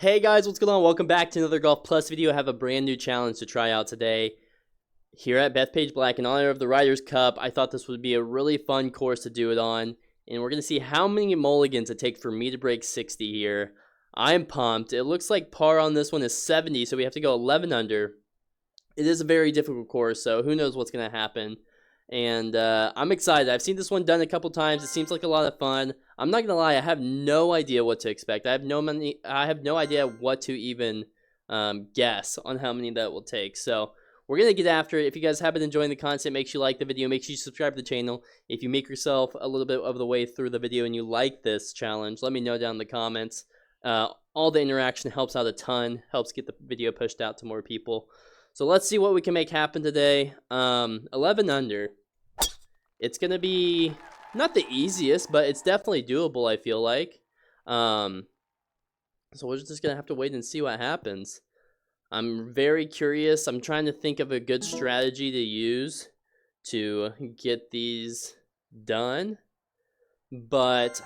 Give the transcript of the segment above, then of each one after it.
Hey guys, what's going on? Welcome back to another Golf Plus video. I have a brand new challenge to try out today here at Bethpage Black in honor of the Ryder's Cup. I thought this would be a really fun course to do it on, and we're going to see how many mulligans it takes for me to break 60 here. I'm pumped. It looks like par on this one is 70, so we have to go 11 under. It is a very difficult course, so who knows what's going to happen. And I'm excited. I've seen this one done a couple times. It seems like a lot of fun. I'm not gonna lie, I have no idea what to expect. I have no idea what to even guess on how many that will take. So we're gonna get after it. If you guys have been enjoying the content, make sure you like the video. Make sure you subscribe to the channel. If you make yourself a little bit of the way through the video and you like this challenge, let me know down in the comments. All the interaction helps out a ton. Helps get the video pushed out to more people. So let's see what we can make happen today. 11 under. It's going to be not the easiest, but it's definitely doable, I feel like. So we're just going to have to wait and see what happens. I'm very curious. I'm trying to think of a good strategy to use to get these done. But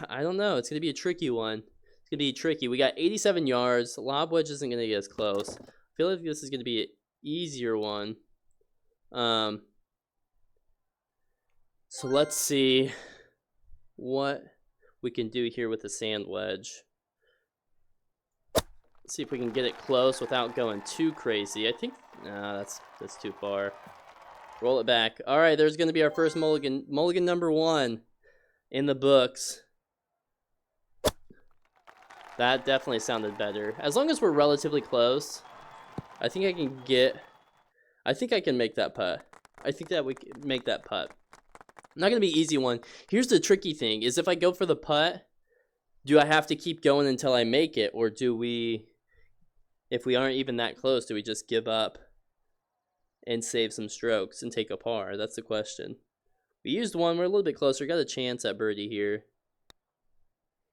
I don't know. It's going to be a tricky one. It's going to be tricky. We got 87 yards. Lob wedge isn't going to get us close. I feel like this is going to be an easier one. So let's see what we can do here with the sand wedge. Let's see if we can get it close without going too crazy. I think that's too far. Roll it back. All right, there's going to be our first mulligan. Mulligan number 1 in the books. That definitely sounded better. As long as we're relatively close, I think I can make that putt. I think that we can make that putt. Not going to be an easy one. Here's the tricky thing, is if I go for the putt, do I have to keep going until I make it? Or do we, if we aren't even that close, do we just give up and save some strokes and take a par? That's the question. We used one. We're a little bit closer. Got a chance at birdie here.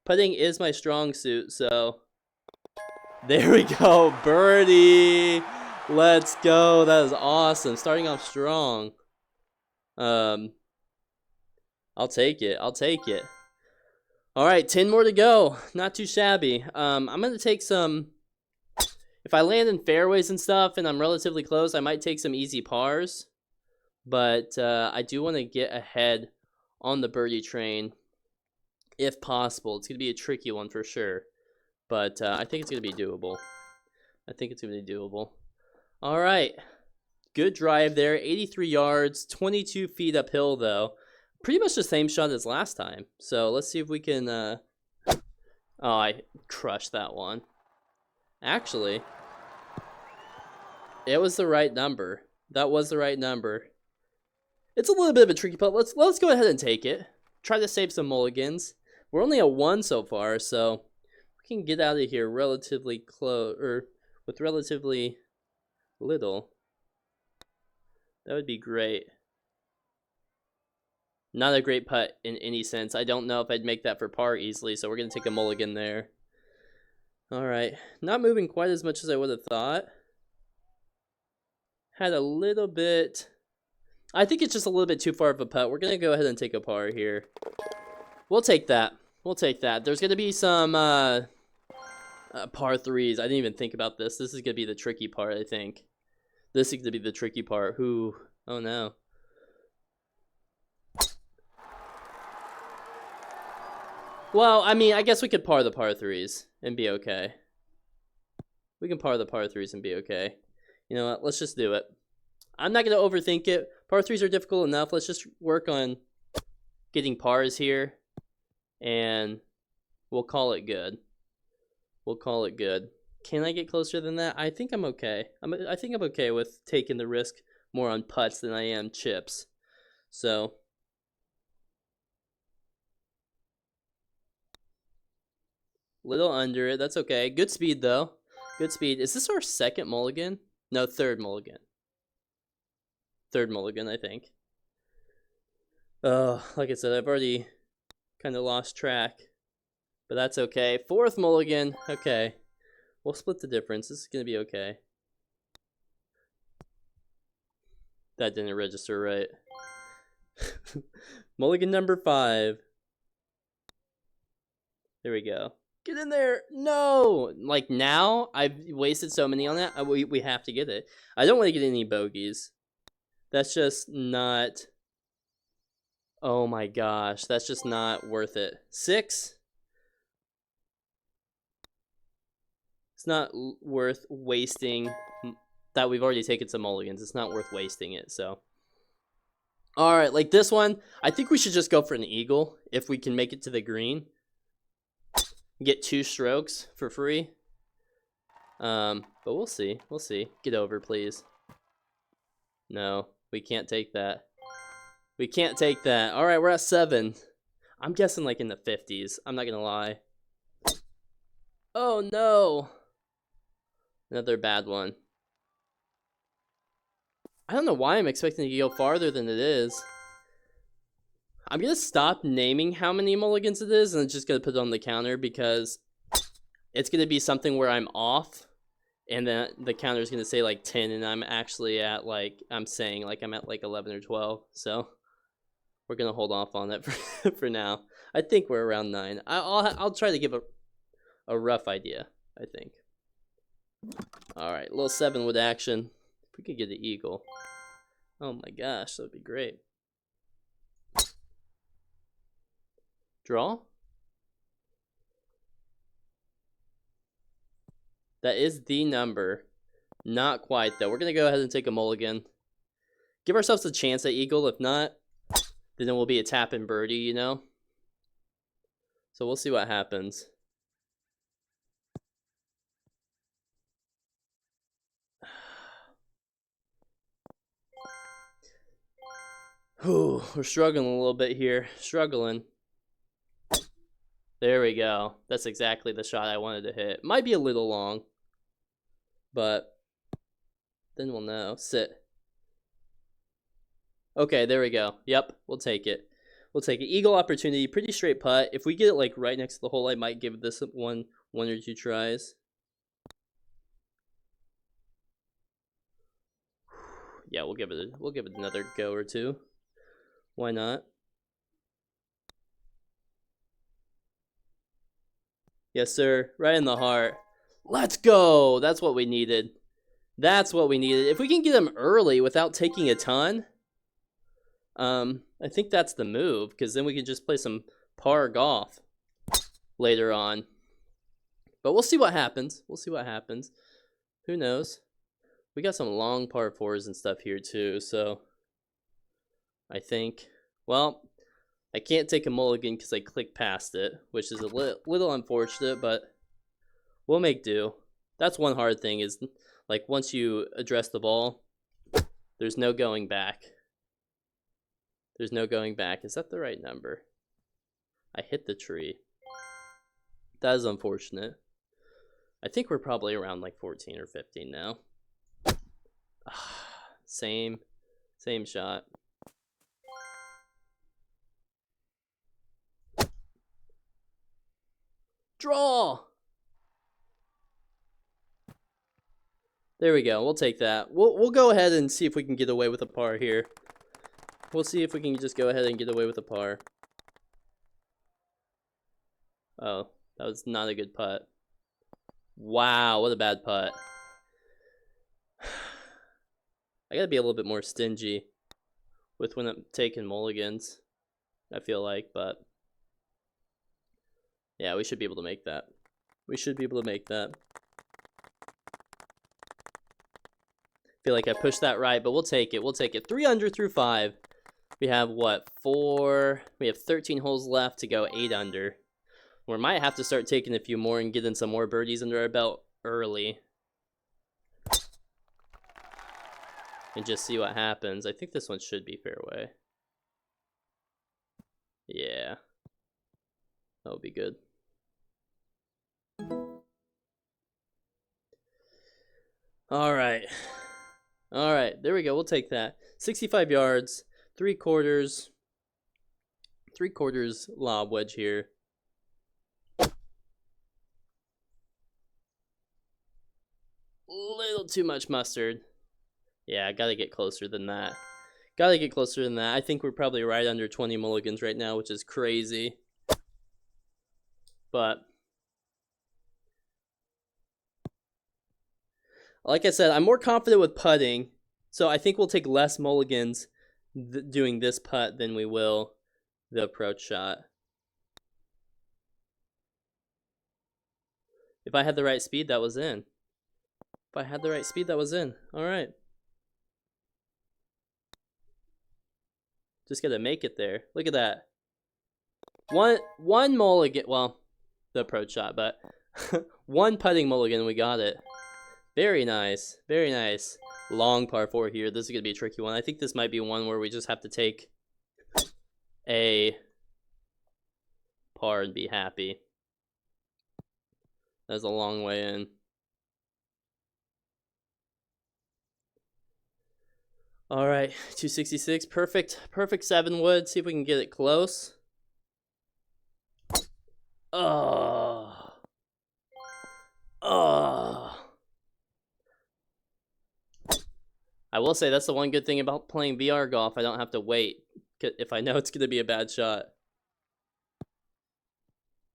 Putting is my strong suit, so there we go. Birdie. Let's go. That is awesome. Starting off strong. I'll take it. I'll take it. All right, 10 more to go. Not too shabby. I'm going to take some, if I land in fairways and stuff and I'm relatively close, I might take some easy pars. But I do want to get ahead on the birdie train if possible. It's going to be a tricky one for sure. But I think it's going to be doable. I think it's going to be doable. All right. Good drive there. 83 yards, 22 feet uphill though. Pretty much the same shot as last time. So let's see if we can... Oh, I crushed that one. Actually, it was the right number. That was the right number. It's a little bit of a tricky putt. Let's go ahead and take it. Try to save some mulligans. We're only at 1 so far, so we can get out of here relatively close, or with relatively little. That would be great. Not a great putt in any sense. I don't know if I'd make that for par easily, so we're going to take a mulligan there. All right. Not moving quite as much as I would have thought. Had a little bit... I think it's just a little bit too far of a putt. We're going to go ahead and take a par here. We'll take that. We'll take that. There's going to be some par 3s. I didn't even think about this. This is going to be the tricky part, I think. This is going to be the tricky part. Ooh. Oh, no. Well, I mean, I guess we could par the par 3s and be okay. We can par the par 3s and be okay. You know what? Let's just do it. I'm not going to overthink it. Par 3s are difficult enough. Let's just work on getting pars here. And we'll call it good. We'll call it good. Can I get closer than that? I think I'm okay. I think I'm okay with taking the risk more on putts than I am chips. So... little under it. That's okay. Good speed, though. Good speed. Is this our second mulligan? No, third mulligan. Third mulligan, I think. Like I said, I've already kind of lost track. But that's okay. Fourth mulligan. Okay. We'll split the difference. This is going to be okay. That didn't register right. Mulligan number 5. There we go. Get in there. No. Like now, I've wasted so many on that. We have to get it. I don't want to get any bogeys. That's just not... Oh my gosh. That's just not worth it. 6? It's not worth wasting that. We've already taken some mulligans. It's not worth wasting it, so... Alright, like this one, I think we should just go for an eagle if we can make it to the green. Get 2 strokes for free. But we'll see. We'll see. Get over, please. No, we can't take that. We can't take that. Alright, we're at 7. I'm guessing like in the 50s. I'm not gonna lie. Oh no! Another bad one. I don't know why I'm expecting to go farther than it is. I'm gonna stop naming how many mulligans it is and I'm just gonna put it on the counter because it's gonna be something where I'm off and then the counter is gonna say like 10 and I'm actually at like, I'm saying like I'm at like 11 or 12. So we're gonna hold off on that for now. I think we're around 9. I'll try to give a rough idea, I think. Alright, little 7-wood action. If we could get the eagle. Oh my gosh, that would be great. Draw? That is the number. Not quite, though. We're going to go ahead and take a mulligan. Give ourselves a chance at eagle. If not, then it will be a tap and birdie, you know? So we'll see what happens. Whew, we're struggling a little bit here. Struggling. There we go. That's exactly the shot I wanted to hit. Might be a little long, but then we'll know. Sit. Okay, there we go. Yep, we'll take it. We'll take it. Eagle opportunity. Pretty straight putt. If we get it like right next to the hole, I might give this one or 2 tries. Yeah, we'll give it another go or 2. Why not? Yes, sir. Right in the heart. Let's go. That's what we needed. That's what we needed. If we can get them early without taking a ton, I think that's the move, because then we can just play some par golf later on. But we'll see what happens. We'll see what happens. Who knows? We got some long par 4s and stuff here too, so I think, well, I can't take a mulligan because I clicked past it, which is a little unfortunate, but we'll make do. That's one hard thing is, like, once you address the ball, there's no going back. There's no going back. Is that the right number? I hit the tree. That is unfortunate. I think we're probably around like 14 or 15 now. Same shot. Draw! There we go. We'll take that. We'll go ahead and see if we can get away with a par here. We'll see if we can just go ahead and get away with a par. Oh, that was not a good putt. Wow, what a bad putt. I gotta be a little bit more stingy with when I'm taking mulligans, I feel like, but yeah, we should be able to make that. We should be able to make that. Feel like I pushed that right, but we'll take it. We'll take it. 3 under through 5. We have what? 4. We have 13 holes left to go 8 under. We might have to start taking a few more and getting some more birdies under our belt early. And just see what happens. I think this one should be fairway. Yeah. That'll be good. Alright. Alright, there we go. We'll take that. 65 yards, 3/4. 3/4 lob wedge here. Little too much mustard. Yeah, I gotta get closer than that. Gotta get closer than that. I think we're probably right under 20 mulligans right now, which is crazy. But Like I said, I'm more confident with putting, so I think we'll take less mulligans doing this putt than we will the approach shot. If I had the right speed, that was in. If I had the right speed, that was in. All right. Just gotta make it there. Look at that. One mulligan. Well, the approach shot, but one putting mulligan. We got it. Very nice. Very nice. Long par 4 here. This is gonna be a tricky one. I think this might be one where we just have to take a par and be happy. That's a long way in. All right, 266, perfect 7 wood. See if we can get it close. Oh. I will say that's the one good thing about playing VR golf. I don't have to wait if I know it's going to be a bad shot.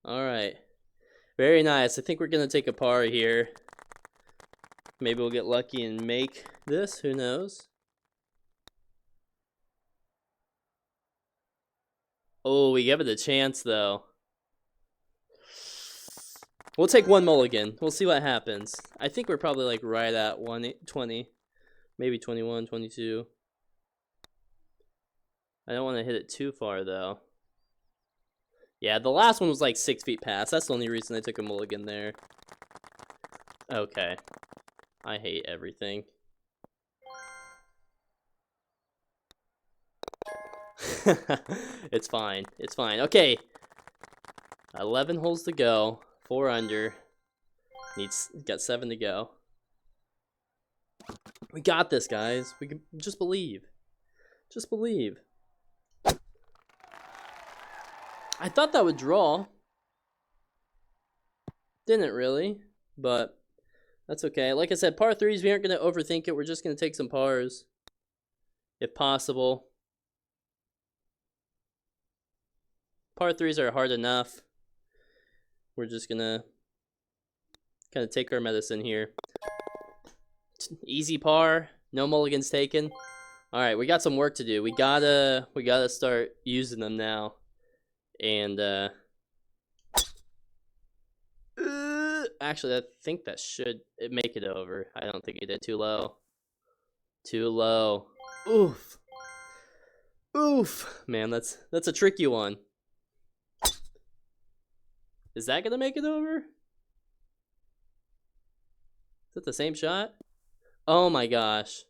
All right. Very nice. I think we're going to take a par here. Maybe we'll get lucky and make this. Who knows? Oh, we give it a chance, though. We'll take one mulligan. We'll see what happens. I think we're probably like right at 120. Maybe 21, 22. I don't want to hit it too far, though. Yeah, the last one was like 6 feet past. That's the only reason I took a mulligan there. Okay. I hate everything. It's fine. It's fine. Okay. 11 holes to go. 4 under. Got 7 to go. We got this, guys. We can just believe. Just believe. I thought that would draw. Didn't really, but that's okay. Like I said, par 3s, we aren't going to overthink it. We're just going to take some pars, if possible. Par 3s are hard enough. We're just going to kind of take our medicine here. Easy par, no mulligans taken. All right, we got some work to do. We gotta start using them now. And actually, I think that should make it over. I don't think it did. Too low. Too low. Oof. Oof. Man, that's a tricky one. Is that gonna make it over? Is that the same shot? Oh my gosh.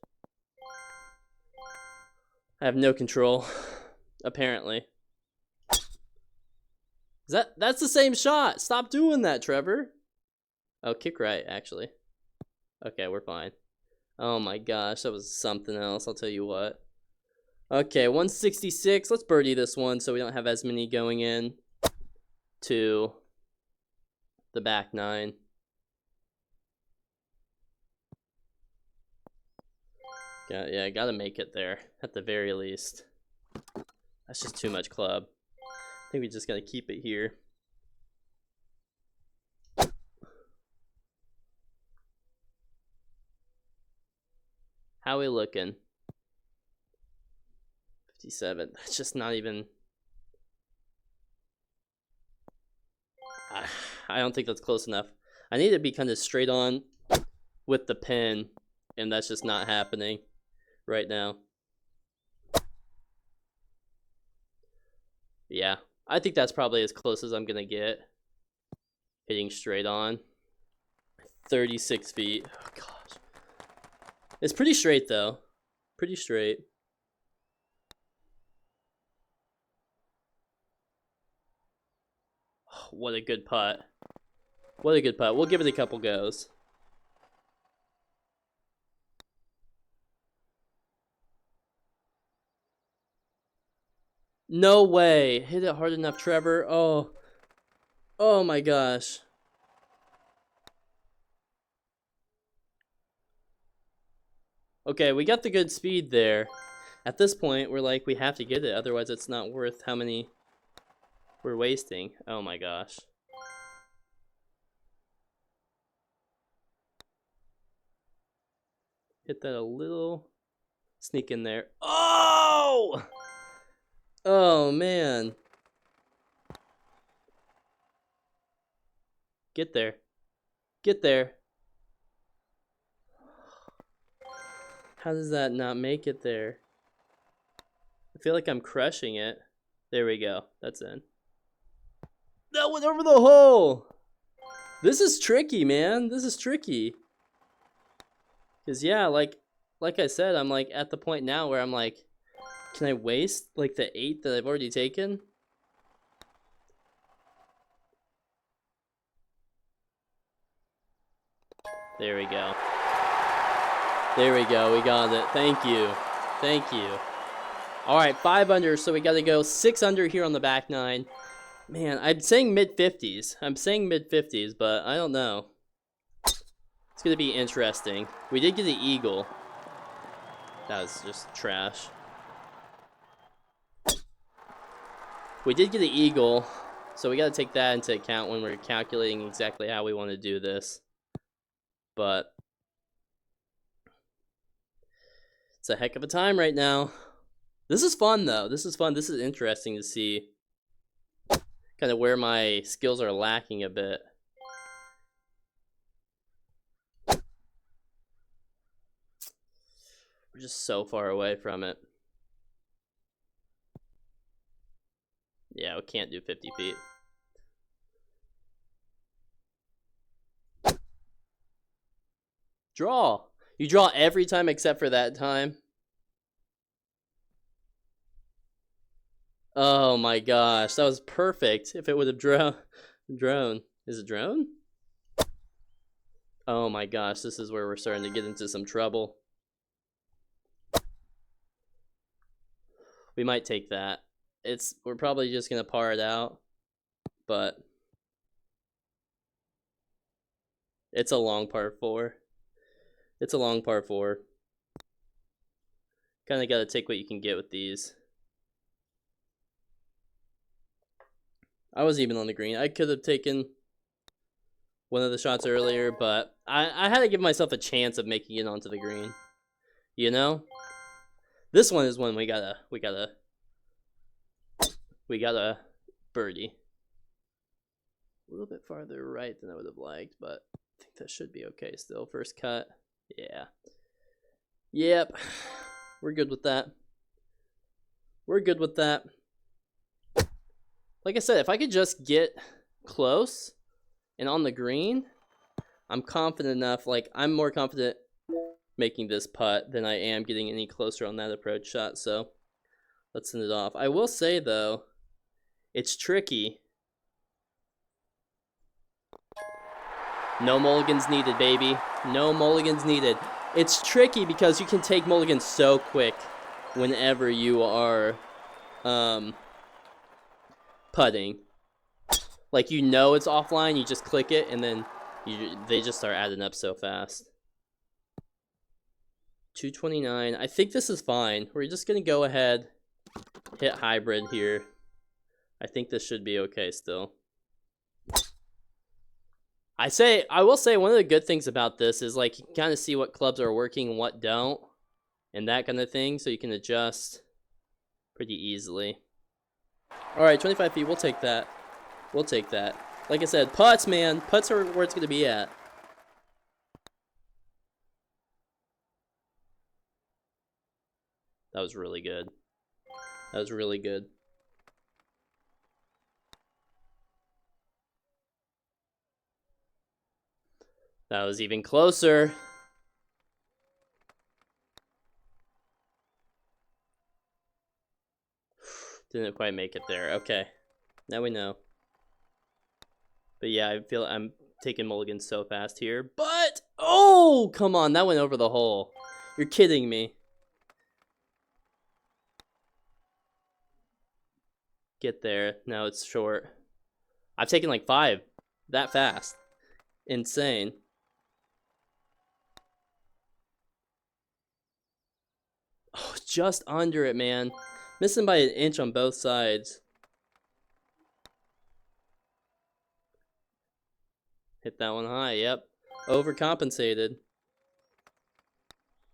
I have no control, apparently. That's the same shot. Stop doing that, Trevor. Oh, kick right, actually. Okay, we're fine. Oh my gosh, that was something else, I'll tell you what. Okay, 166. Let's birdie this one so we don't have as many going in to the back 9. Yeah, I gotta make it there at the very least. That's just too much club. I think we just gotta keep it here. How we looking? 57. That's just not even. I don't think that's close enough. I need to be kind of straight on with the pin, and that's just not happening right now. Yeah, I think that's probably as close as I'm gonna get. Hitting straight on. 36 feet. Oh gosh. It's pretty straight though. Pretty straight. Oh, what a good putt. What a good putt. We'll give it a couple goes. No way. Hit it hard enough, Trevor. Oh. Oh my gosh. Okay, we got the good speed there. At this point, we're like, we have to get it. Otherwise, it's not worth how many we're wasting. Oh my gosh. Hit that a little. Sneak in there. Oh! Oh, man. Get there. Get there. How does that not make it there? I feel like I'm crushing it. There we go. That's in. That went over the hole! This is tricky, man. This is tricky. Because, yeah, like I said, I'm like at the point now where I'm like, can I waste like the 8 that I've already taken? There we go. There we go. We got it. Thank you. Thank you. All right, 5 under, so we got to go 6 under here on the back 9. Man, I'm saying mid-50s. I'm saying mid-50s, but I don't know. It's going to be interesting. We did get the eagle. That was just trash. We did get the eagle, so we got to take that into account when we're calculating exactly how we want to do this. But it's a heck of a time right now. This is fun, though. This is fun. This is interesting to see kind of where my skills are lacking a bit. We're just so far away from it. Yeah, we can't do 50 feet. Draw. You draw every time except for that time. Oh my gosh, that was perfect. If it would have drone. Is it drone? Oh my gosh, this is where we're starting to get into some trouble. We might take that. We're probably just gonna par it out, but it's a long par 4. It's a long par 4. Kind of got to take what you can get with these. I was even on the green. I could have taken one of the shots earlier, but I had to give myself a chance of making it onto the green. You know? This one is one we gotta birdie. A little bit farther right than I would have liked, but I think that should be okay still. First cut. Yeah. Yep. We're good with that. We're good with that. Like I said, if I could just get close and on the green, I'm confident enough. Like, I'm more confident making this putt than I am getting any closer on that approach shot. So let's send it off. I will say, though, it's tricky. No mulligans needed, baby. No mulligans needed. It's tricky because you can take mulligans so quick whenever you are putting. Like, you know it's offline, you just click it, and then they just start adding up so fast. 229. I think this is fine. We're just going to go ahead, hit hybrid here. I think this should be okay still. I will say one of the good things about this is, like, you can kind of see what clubs are working and what don't, and that kind of thing, so you can adjust pretty easily. All right, 25 feet, we'll take that. We'll take that. Like I said, putts, man. Putts are where it's going to be at. That was really good. That was really good. That was even closer. Didn't quite make it there. Okay. Now we know. But yeah, I feel I'm taking mulligans so fast here. But, oh, come on. That went over the hole. You're kidding me. Get there. Now it's short. I've taken like 5 that fast. Insane. Oh, just under it, man. Missing by an inch on both sides. Hit that one high, yep. Overcompensated.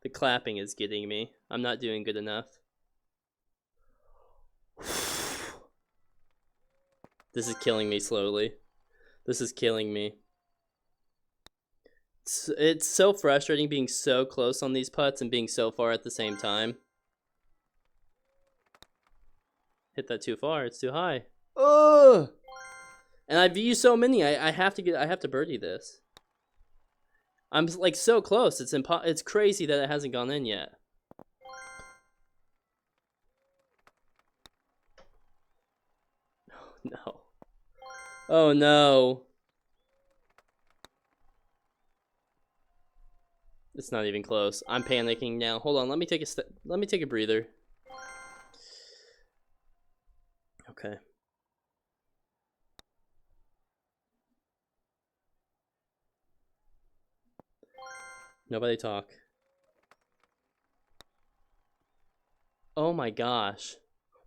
The clapping is getting me. I'm not doing good enough. This is killing me slowly. This is killing me. It's so frustrating being so close on these putts and being so far at the same time. Hit that too far. It's too high. Oh! And I've used so many. I have to birdie this. I'm like so close. It's crazy that it hasn't gone in yet. No. Oh no. It's not even close. I'm panicking now. Hold on, let me take a step. Let me take a breather. Okay. Nobody talk. Oh my gosh.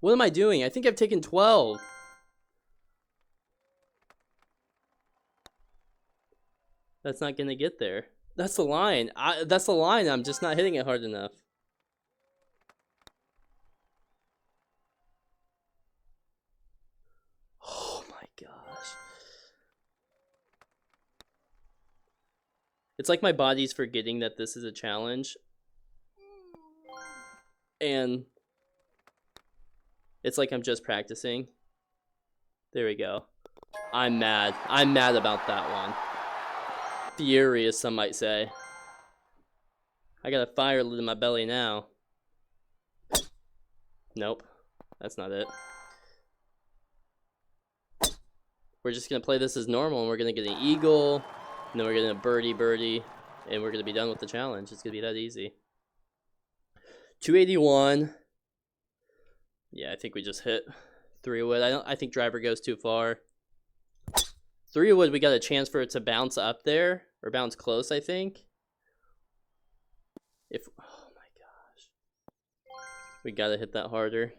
What am I doing? I think I've taken 12. That's not gonna get there. That's the line. That's the line. I'm just not hitting it hard enough. Oh my gosh. It's like my body's forgetting that this is a challenge. And it's like I'm just practicing. There we go. I'm mad. I'm mad about that one. Furious, some might say. I got a fire lit in my belly now. Nope. That's not it. We're just going to play this as normal, and we're going to get an eagle, and then we're going to birdie, and we're going to be done with the challenge. It's going to be that easy. 281. Yeah, I think we just hit 3-wood. I think driver goes too far. 3-wood, we got a chance for it to bounce up there, or bounce close, I think. Oh my gosh. We got to hit that harder.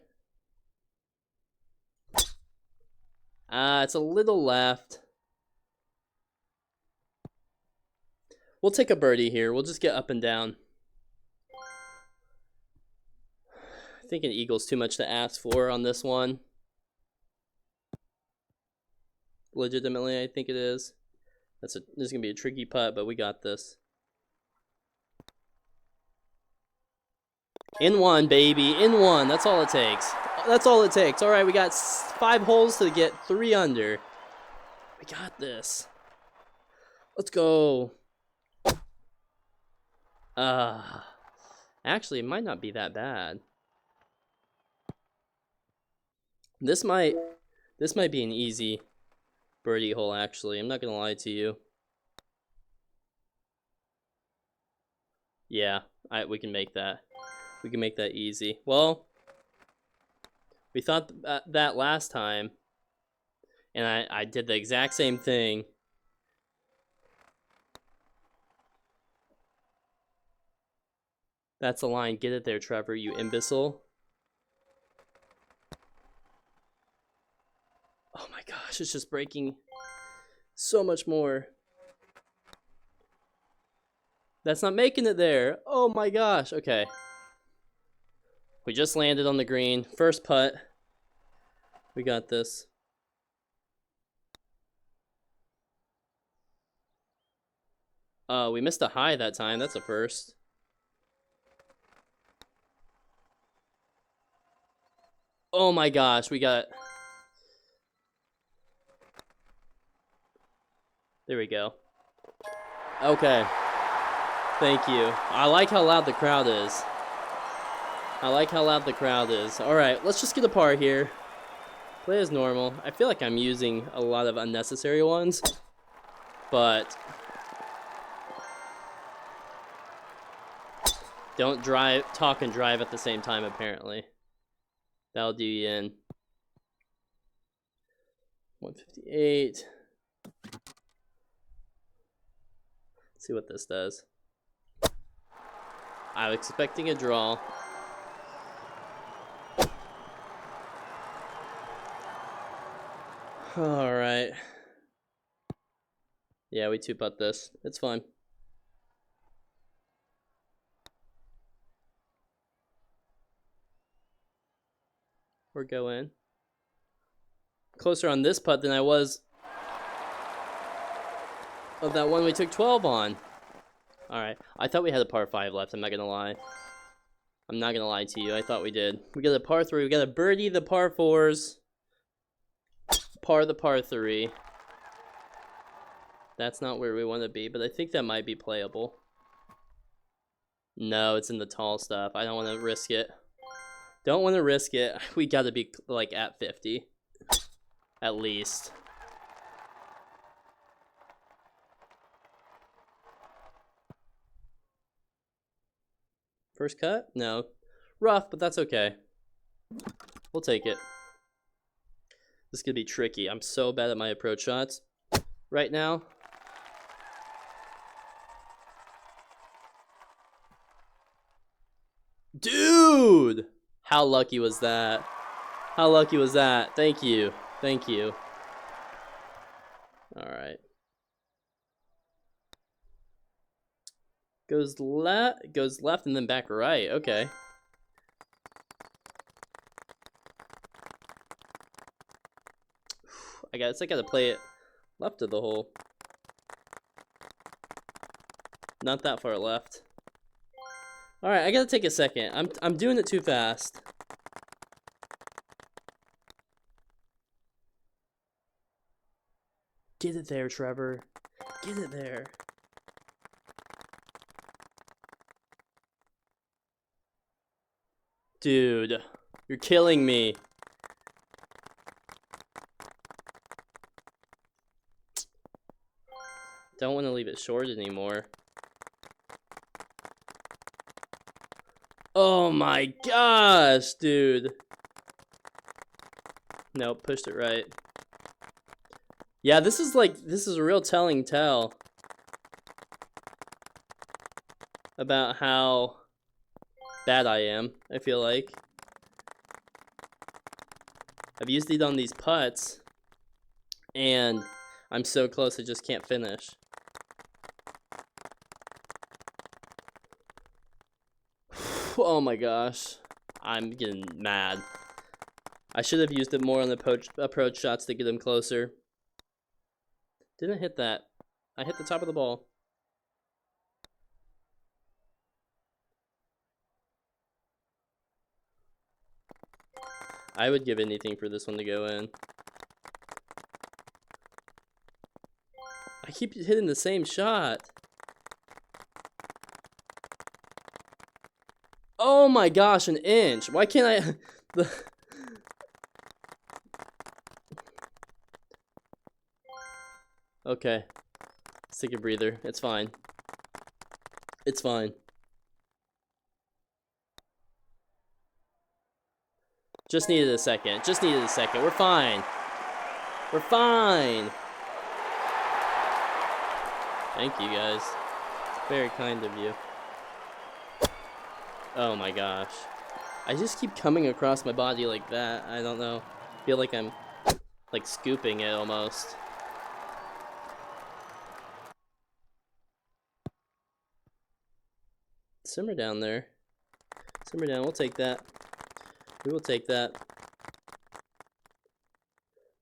It's a little left. We'll take a birdie here. We'll just get up and down. I think an eagle's too much to ask for on this one. Legitimately, I think it is. This is gonna be a tricky putt, but we got this. In one, baby. In one. That's all it takes. That's all it takes. All right, we got 5 holes to get 3 under. We got this. Let's go. Actually, it might not be that bad. This might be an easy birdie hole, actually. I'm not gonna lie to you. Yeah, we can make that. We can make that easy. Well, we thought that last time, and I did the exact same thing. That's the line. Get it there, Trevor, you imbecile. Oh my gosh, it's just breaking so much more. That's not making it there. Oh my gosh. Okay. We just landed on the green. First putt. We got this. We missed a high that time. That's a first. Oh my gosh, we got... There we go. Okay. Thank you. I like how loud the crowd is. I like how loud the crowd is. Alright, let's just get a par here. Play as normal. I feel like I'm using a lot of unnecessary ones. But... don't talk and drive at the same time, apparently. That'll do you in. 158. Let's see what this does. I'm expecting a draw. Alright. Yeah, we 2-putt this. It's fine. or go in. Closer on this putt than I was of that one we took 12 on. Alright, I thought we had a par 5 left, I'm not gonna lie. I'm not gonna lie to you, I thought we did. We got a par 3, we got a birdie the par 4s. Par the par 3. That's not where we want to be, but I think that might be playable. No, it's in the tall stuff. I don't want to risk it. Don't want to risk it. We got to be like at 50. At least. First cut? No. Rough, but that's okay. We'll take it. This is going to be tricky. I'm so bad at my approach shots right now. Dude! How lucky was that? How lucky was that? Thank you. Thank you. Alright. Goes left and then back right. Okay. I gotta play it left of the hole. Not that far left. Alright, I gotta take a second. I'm doing it too fast. Get it there, Trevor. Get it there. Dude, you're killing me. Don't want to leave it short anymore. Oh my gosh, dude. Nope, pushed it right. Yeah, this is a real telling tale about how bad I am, I feel like. I've used it on these putts, and I'm so close I just can't finish. Oh my gosh. I'm getting mad. I should have used it more on the approach shots to get them closer. Didn't hit that. I hit the top of the ball. I would give anything for this one to go in. I keep hitting the same shot. Oh my gosh, an inch. Why can't I... Okay. Let's take a breather. It's fine. It's fine. Just needed a second. Just needed a second. We're fine. We're fine. Thank you, guys. Very kind of you. Oh my gosh. I just keep coming across my body like that. I don't know. I feel like I'm like scooping it almost. Simmer down there. Simmer down. We'll take that. We will take that.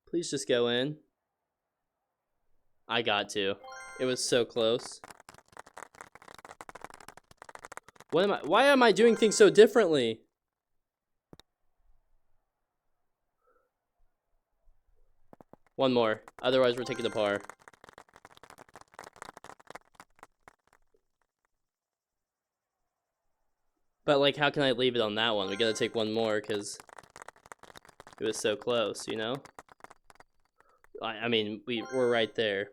Please just go in. I got to. It was so close. Why am I doing things so differently? One more. Otherwise, we're taking the par. But, like, how can I leave it on that one? We gotta take one more, because it was so close, you know? I mean, we're right there.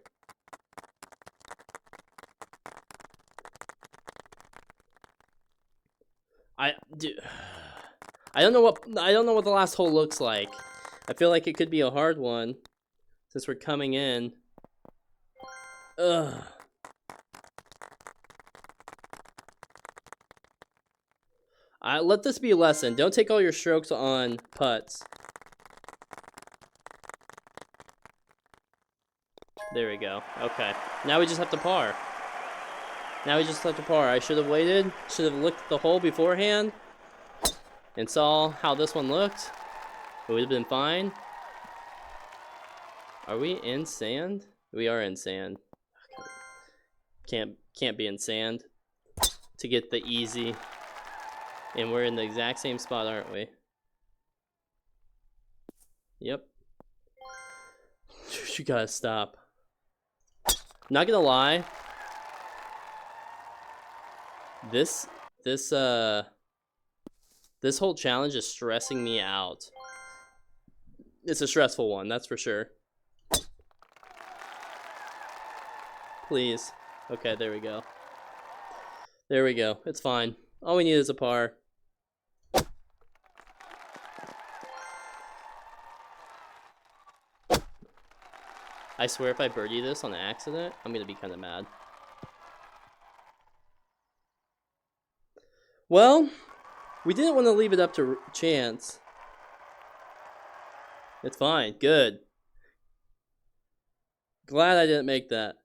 I don't know what the last hole looks like. I feel like it could be a hard one, since we're coming in. Ugh. Let this be a lesson. Don't take all your strokes on putts. There we go. Okay. Now we just have to par. Now we just have to par. I should have waited. Should have looked at the hole beforehand and saw how this one looked. It would have been fine. Are we in sand? We are in sand. Can't be in sand to get the easy. And we're in the exact same spot, aren't we? Yep. You gotta stop. Not gonna lie. This whole challenge is stressing me out. It's a stressful one, that's for sure. Please. Okay, there we go. There we go. It's fine. All we need is a par. I swear if I birdie this on accident, I'm gonna be kind of mad. Well, we didn't want to leave it up to chance. It's fine. Good. Glad I didn't make that.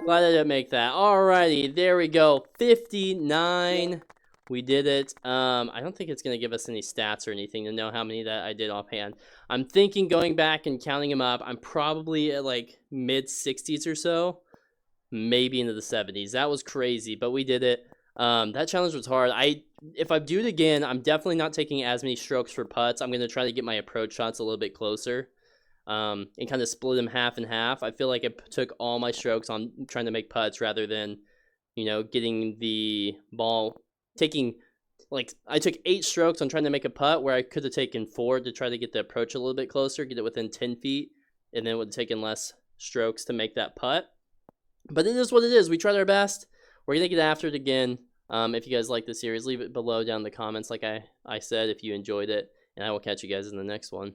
Glad I didn't make that. Alrighty, there we go. 59. We did it. I don't think it's going to give us any stats or anything to know how many that I did offhand. I'm thinking going back and counting them up, I'm probably at like mid-60s or so. Maybe into the 70s. That was crazy, but we did it. That challenge was hard. If I do it again, I'm definitely not taking as many strokes for putts. I'm going to try to get my approach shots a little bit closer. And kind of split them half and half. I feel like I took all my strokes on trying to make putts rather than, you know, getting the ball, I took 8 strokes on trying to make a putt where I could have taken 4 to try to get the approach a little bit closer, get it within 10 feet, and then it would have taken less strokes to make that putt. But it is what it is. We tried our best. We're going to get after it again. If you guys like the series, leave it below down in the comments like I said if you enjoyed it, and I will catch you guys in the next one.